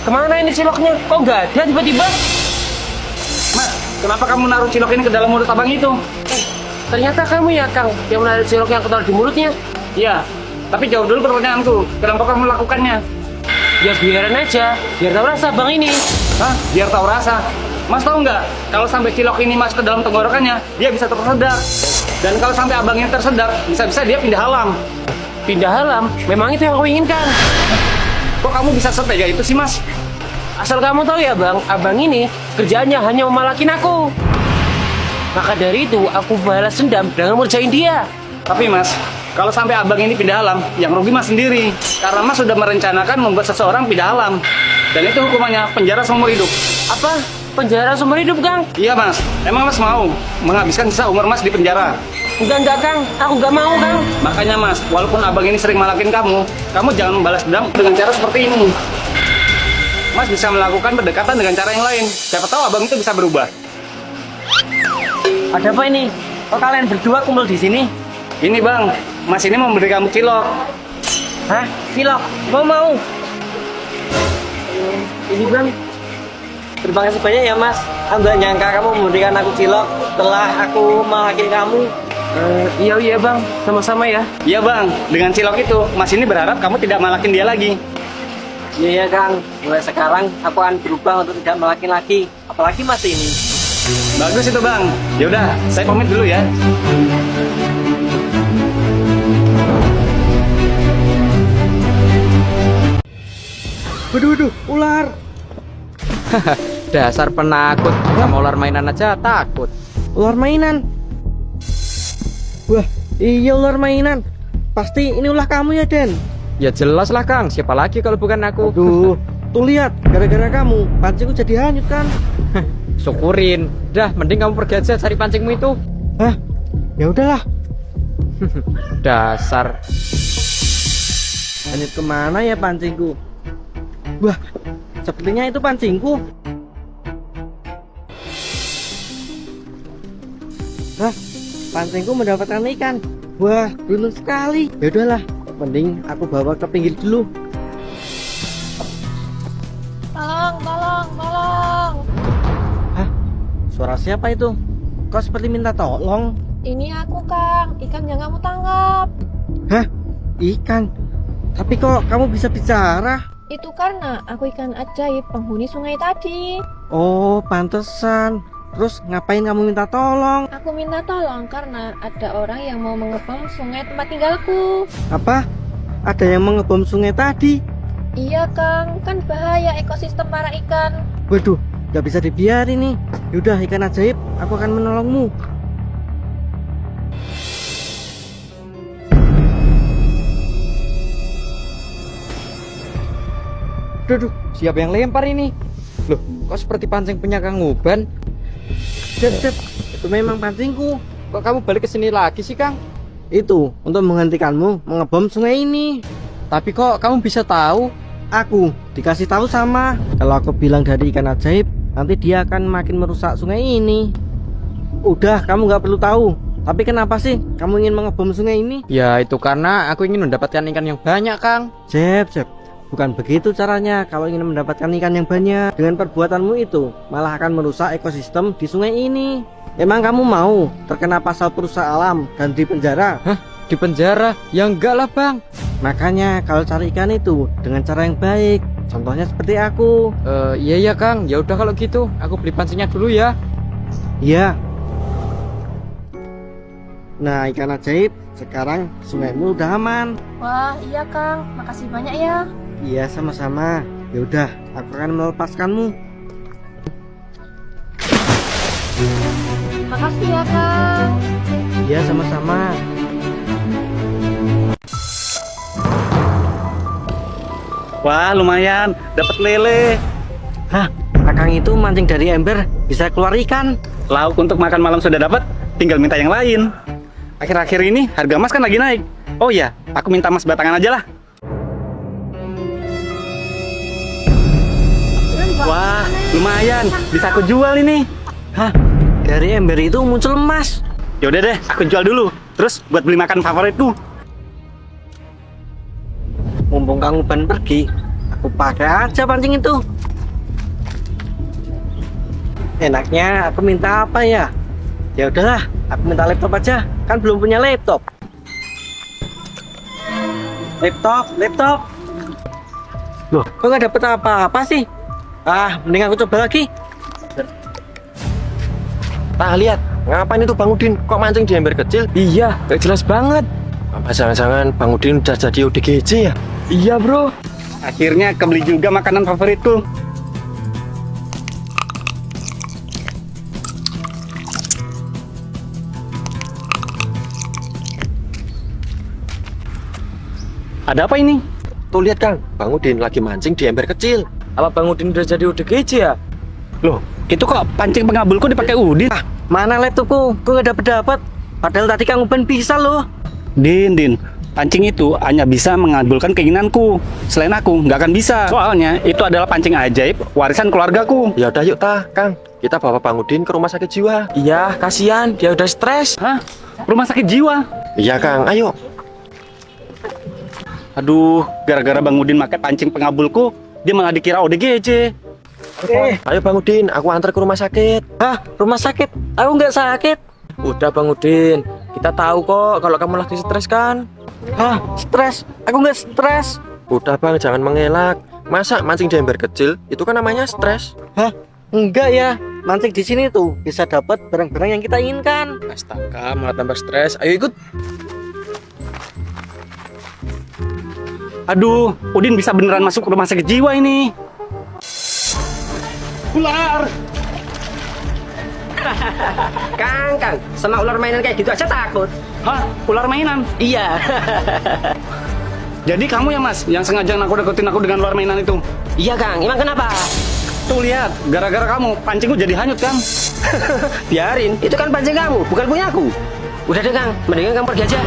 kemana ini ciloknya? Kok nggak ada tiba-tiba? Mas, kenapa kamu naruh cilok ini ke dalam mulut abang itu? Ternyata kamu ya Kang yang menaruh cilok yang kental di mulutnya. Iya, tapi jawab dulu pertanyaanku. Kenapa kamu melakukannya? Ya biarin aja, biar tahu rasa bang ini. Hah? Biar tahu rasa. Mas tahu nggak? Kalau sampai cilok ini masuk ke dalam tenggorokannya, dia bisa tersedak. Dan kalau sampai abangnya tersedak, bisa-bisa dia pindah alam. Pindah alam, memang itu yang aku inginkan. Kok kamu bisa setega itu sih, Mas? Asal kamu tahu ya bang, abang ini kerjaannya hanya memalakin aku. Maka dari itu aku balas dendam dengan ngerjain dia. Tapi Mas, kalau sampai abang ini pindah alam, yang rugi Mas sendiri. Karena Mas sudah merencanakan membuat seseorang pindah alam. Dan itu hukumannya penjara seumur hidup. Apa? Penjara seumur hidup Kang? Iya Mas, emang Mas mau menghabiskan sisa umur Mas di penjara? Enggak Kang, aku nggak mau Kang. Makanya Mas, walaupun abang ini sering malakin kamu jangan membalas dendam dengan cara seperti ini. Mas bisa melakukan pendekatan dengan cara yang lain. Siapa tahu abang itu bisa berubah. Ada apa ini? Kok kalian berdua kumpul di sini? Ini Bang, Mas ini mau memberi kamu cilok. Hah? Cilok? Mau? Ini Bang. Terima kasih banyak ya Mas. Aku nggak nyangka kamu memberikan aku cilok setelah aku malakin kamu. Iya Bang, sama-sama ya. Iya Bang, dengan cilok itu Mas ini berharap kamu tidak malakin dia lagi. Iya Kang, mulai sekarang aku akan berubah untuk tidak malakin lagi. Apalagi Mas ini. Bagus itu Bang. Yaudah, saya pamit dulu ya. Waduh, ular. Dasar penakut, sama ular mainan aja takut. Ular mainan. Wah, iya ular mainan. Pasti ini ulah kamu ya, Den. Ya jelas lah Kang, siapa lagi kalau bukan aku. Aduh, tuh lihat, gara-gara kamu pancingku jadi hanyut kan. Syukurin. Dah, mending kamu pergi aja cari pancingmu itu. Hah? Ya udahlah. Dasar. Hanyut kemana ya pancingku? Wah, sepertinya itu pancingku. Hah? Pancingku mendapatkan ikan. Wah, beruntung sekali. Ya udahlah, mending aku bawa ke pinggir dulu. Tolong. Hah? Suara siapa itu? Kok seperti minta tolong? Ini aku, Kang. Ikan yang kamu tangkap. Hah? Ikan? Tapi kok kamu bisa bicara? Itu karena aku ikan ajaib penghuni sungai tadi. Oh, pantesan. Terus ngapain kamu minta tolong? Aku minta tolong karena ada orang yang mau mengebom sungai tempat tinggalku. Apa? Ada yang mengebom sungai tadi? Iya, Kang. Kan bahaya ekosistem para ikan. Waduh, gak bisa dibiarin nih. Yaudah, ikan ajaib, aku akan menolongmu. Duh, siapa yang lempar ini? Loh, kok seperti pancing punya Kang Uban? Cep, itu memang pancingku. Kok kamu balik ke sini lagi sih Kang? Itu untuk menghentikanmu mengebom sungai ini. Tapi kok kamu bisa tahu? Aku dikasih tahu sama. Kalau aku bilang dari ikan ajaib, nanti dia akan makin merusak sungai ini. Udah, kamu gak perlu tahu. Tapi kenapa sih kamu ingin mengebom sungai ini? Ya itu karena aku ingin mendapatkan ikan yang banyak Kang. Cep, bukan begitu caranya. Kalau ingin mendapatkan ikan yang banyak, dengan perbuatanmu itu malah akan merusak ekosistem di sungai ini. Emang kamu mau terkena pasal perusak alam dan dipenjara? Hah? Di penjara? Ya enggak lah Bang. Makanya kalau cari ikan itu dengan cara yang baik. Contohnya seperti aku. Iya ya Kang. Ya udah kalau gitu, aku beli pancingnya dulu ya. Iya. Nah, ikan ajaib, sekarang sungaimu udah aman. Wah, iya, Kang. Makasih banyak ya. Iya, sama-sama. Ya udah, aku akan melepaskanmu. Makasih ya, Kang. Iya, sama-sama. Wah, lumayan, dapat lele. Hah, Kakang itu mancing dari ember bisa keluar ikan. Lauk untuk makan malam sudah dapat, tinggal minta yang lain. Akhir-akhir ini harga emas kan lagi naik. Oh iya, aku minta emas batangan aja lah. Wah, lumayan, bisa aku jual ini. Hah, dari ember itu muncul emas. Yaudah deh, aku jual dulu. Terus buat beli makan favoritku. Mumpung Kang Uban pergi, aku pakai aja pancing itu. Enaknya aku minta apa ya? Ya udahlah, aku minta laptop aja. Kan belum punya laptop. Laptop. Loh, kok nggak dapet apa-apa sih? Ah, mending aku coba lagi. Nah, lihat. Ngapain itu Bang Udin? Kok mancing di ember kecil? Iya, gak jelas banget. Apa jangan-jangan Bang Udin udah jadi ODGJ ya? Iya bro. Akhirnya kebeli juga makanan favoritku. Ada apa ini? Tuh lihat Kang, Bang Udin lagi mancing di ember kecil. Apa Bang Udin udah jadi ODGJ ya? Loh, itu kok pancing pengabulku dipakai Udin? Mana laptopku? Kok nggak dapet? Padahal tadi Kang Uban bisa loh. Din, pancing itu hanya bisa mengabulkan keinginanku. Selain aku, nggak akan bisa. Soalnya, itu adalah pancing ajaib warisan keluargaku. Ya udah yuk Kang. Kita bawa Bang Udin ke rumah sakit jiwa. Iya, kasihan dia udah stres. Hah? Rumah sakit jiwa? Iya Kang, ayo. Aduh, gara-gara Bang Udin pakai pancing pengabulku, dia malah dikira ODGJ. Ayo Bang Udin, aku antar ke rumah sakit. Hah? Rumah sakit? Aku nggak sakit. Udah Bang Udin, kita tahu kok kalau kamu lagi stres kan. Hah? Stres? Aku nggak stres. Udah Bang, jangan mengelak. Masa mancing di ember kecil? Itu kan namanya stres. Hah? Enggak ya. Mancing di sini tuh bisa dapat barang-barang yang kita inginkan. Astaga, malah tambah stres. Ayo ikut. Aduh, Udin bisa beneran masuk ke rumah sakit jiwa ini. Ular! Kang, sama ular mainan kayak gitu aja takut. Hah? Ular mainan? Iya. Jadi kamu ya Mas, yang sengaja nakut-nakutin aku dengan ular mainan itu? Iya Kang, emang kenapa? Tuh lihat, gara-gara kamu, pancingku jadi hanyut kan? Biarin, itu kan pancing kamu, bukan punya aku. Udah deh Kang, mendingan Kang pergi aja.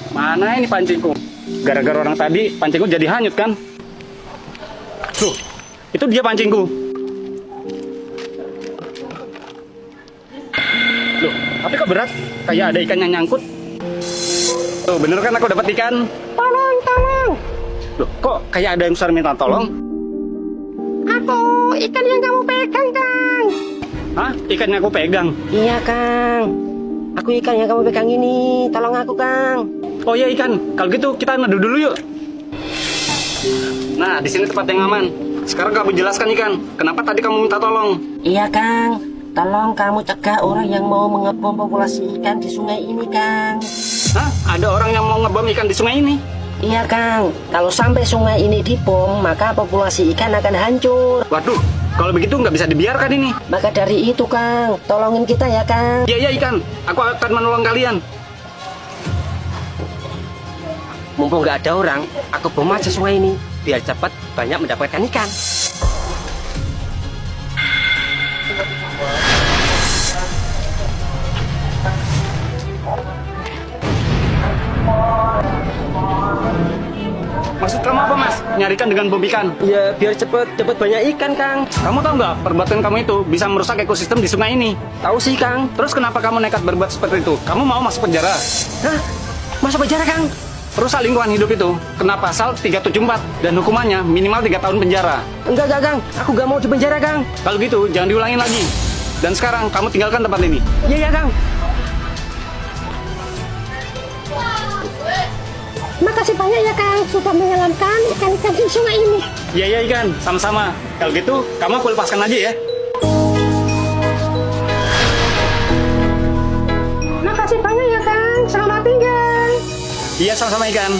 Mana ini pancingku? Gara-gara orang tadi, pancingku jadi hanyut kan? Tuh, itu dia pancingku. Loh, tapi kok berat? Kayak ada ikan yang nyangkut. Tuh, bener kan aku dapat ikan? Tolong. Loh, kok kayak ada yang suara minta tolong? Aku ikan yang kamu pegang, Kang. Hah? Ikan yang aku pegang? Iya Kang, aku ikan yang kamu pegang ini, tolong aku Kang. Oh iya ikan, kalau gitu kita neduh dulu yuk. Nah, di sini tempat yang aman. Sekarang kamu jelaskan ikan, kenapa tadi kamu minta tolong? Iya Kang, tolong kamu cegah orang yang mau mengebom populasi ikan di sungai ini Kang. Hah? Ada orang yang mau ngebom ikan di sungai ini? Iya Kang, kalau sampai sungai ini dibom, maka populasi ikan akan hancur. Waduh, kalau begitu nggak bisa dibiarkan ini. Maka dari itu Kang, tolongin kita ya Kang. Iya ikan, aku akan menolong kalian. Mumpung nggak ada orang, aku bom aja sungai ini, biar cepat banyak mendapatkan ikan. Maksud kamu apa mas? Nyarikan dengan bom ikan? Ya biar cepet banyak ikan Kang. Kamu tahu nggak perbuatan kamu itu bisa merusak ekosistem di sungai ini? Tahu sih Kang. Terus kenapa kamu nekat berbuat seperti itu? Kamu mau masuk penjara? Hah? Masuk penjara Kang? Perusak lingkungan hidup itu kena pasal 374 dan hukumannya minimal 3 tahun penjara. Enggak Kang, aku nggak mau di penjara Kang. Kalau gitu jangan diulangin lagi. Dan sekarang kamu tinggalkan tempat ini. Iya Kang. Makasih banyak ya, Kang, sudah menyelamatkan ikan-ikan di sungai ini. Iya ikan, sama-sama. Kalau gitu kamu aku lepaskan aja ya. Makasih banyak ya, Kang. Selamat tinggal. Iya sama-sama ikan.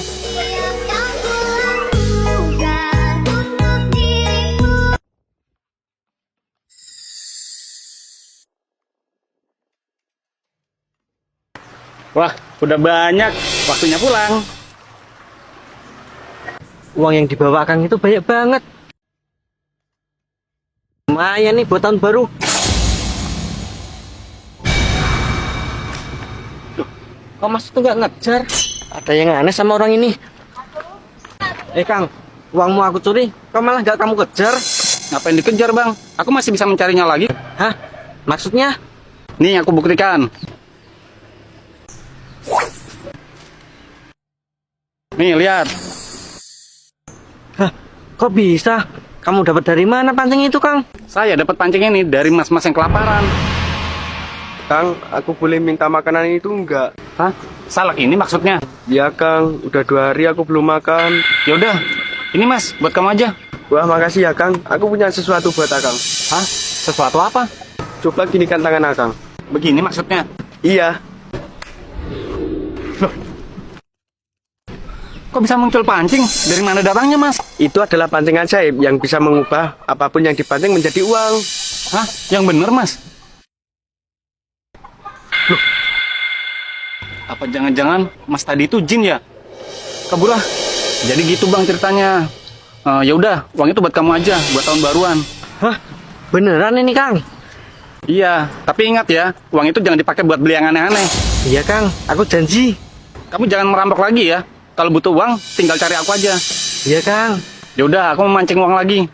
Wah, udah banyak. Waktunya pulang. Uang yang dibawa Kang itu banyak banget. Lumayan nih buat tahun baru. Kok Mas tuh nggak ngejar? Ada yang aneh sama orang ini. Kang, uangmu aku curi, kok malah nggak kamu kejar? Ngapain dikejar bang? Aku masih bisa mencarinya lagi. Hah? Maksudnya? Nih aku buktikan. Nih lihat. Hah? Kok bisa? Kamu dapat dari mana pancing itu, Kang? Saya dapat pancing ini dari mas-mas yang kelaparan. Kang, aku boleh minta makanan itu enggak? Hah? Salak ini maksudnya? Ya Kang, udah 2 hari aku belum makan. Ya udah, ini mas, buat kamu aja. Wah makasih ya Kang, aku punya sesuatu buat Akang. Hah? Sesuatu apa? Coba ginikan tangan Akang. Begini maksudnya? Iya, Kok bisa muncul pancing? Dari mana datangnya mas? itu adalah pancingan ajaib yang bisa mengubah apapun yang dipancing menjadi uang. Hah? Yang bener mas? Loh, apa jangan-jangan mas tadi itu jin ya? Kabur lah. Jadi gitu bang ceritanya. Ya udah, uang itu buat kamu aja, buat tahun baruan. Hah? Beneran ini, Kang? Iya, tapi ingat ya, uang itu jangan dipakai buat beli yang aneh-aneh. Iya, Kang. Aku janji. Kamu jangan merampok lagi ya. Kalau butuh uang, tinggal cari aku aja. Iya, Kang. Ya udah, aku mau mancing uang lagi.